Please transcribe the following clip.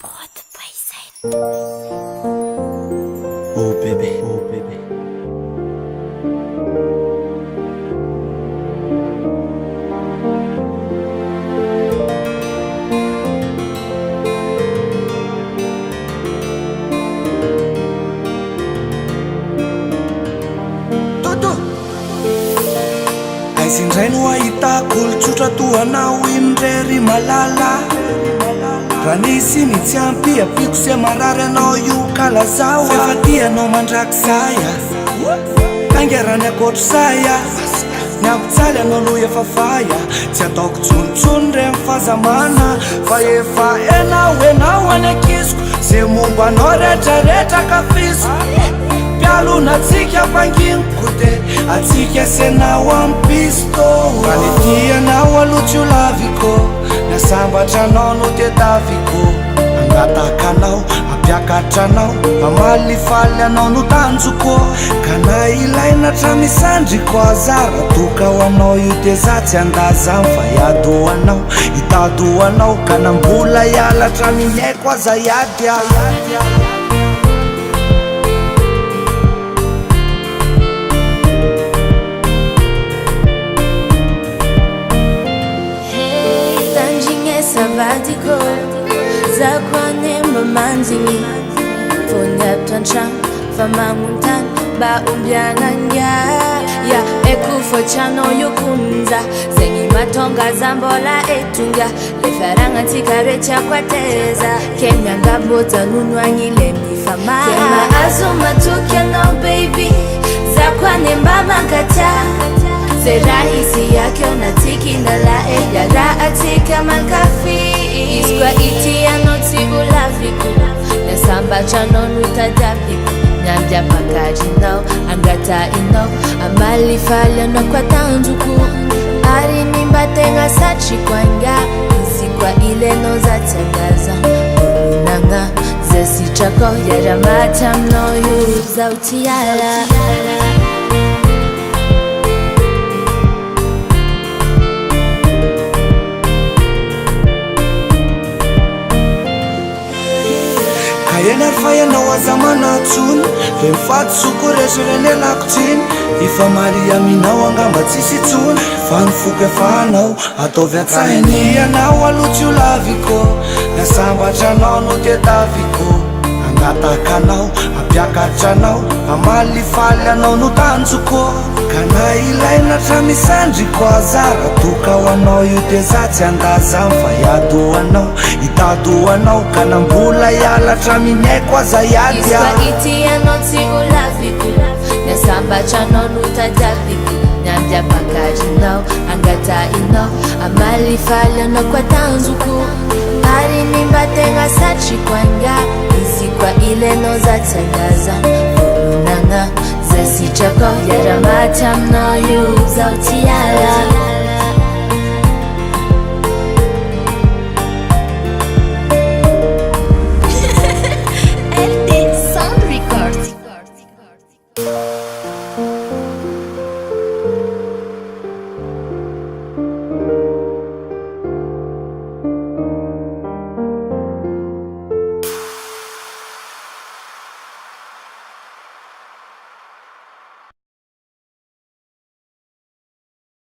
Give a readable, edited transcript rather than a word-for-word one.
God by side. Oh baby, oh baby. Aizindray no ahitako olotsotra tohanao indrery malala raha nisy ny tsy ampy apiko se marary anao io kalazao efa tianao mandraky saya tangerany akoatro saya ny ampitsaly anao no efa faya tsy ataoko tsonontsony re mifazamana fa efa enao any akiziko ze momba anao rehetrarehetra kafisiko pialonatsika ampanginiko de atsika senao ampisto raha ny tianao alotsio laviko nasambatra anao no tetaviko angatakanao ampiakatranao amalifaly anao no tanjoko ka na ilaina tramisandriko azara toka ho anao io de za tsy andazamy fa iado anao itado anao ka nambola ialatra mihaiko aza iady Savadiko zakwanemba manzini fonaptantrano famamontany mba ombiananga ya ekufochanao yokunza zegny matonga za mbola etonga le faragnatsika retsiakwateza ke miangambojanono agny le mifamaha azo matoky anao baby zakwanemba mankatia ze rahisi yake unatikindala ya raatika mankafi iskwa iti anoti ulafiku nasamba chanonu itadapiku nyambia pakaji nao angata ino amali falano kwa tanjuku ari mimbatenga sachi kwanga isikwa ile noza tangaza nanga zesi chako yaramata mnoyu zautiala enary fa ianao azamana tsony le mifaty soko reserenelako tsiny efa mariaminao angamba tsisy tsony fa nifoko efa anao ataovy atsahiny ianao alotsio laviko nasambatra anao no tetaviko angatakanao ampiakatranao amalifaly anao no tanjoko ka na ilaina tramisandriko azara toka ho anao io de za tsy andazamy fa iado anao itado anao ka nambola ialatra mihaiko aza iady iti anao tsy ulafiku nasambatra anao no tadiaviko nyambia pakarinao angata inao amalifaly anao kwa tanjoko ari mimbatenga satri kwanga isikwa ile noza tangaza nanga zesichako yaramata mnoyu zautiala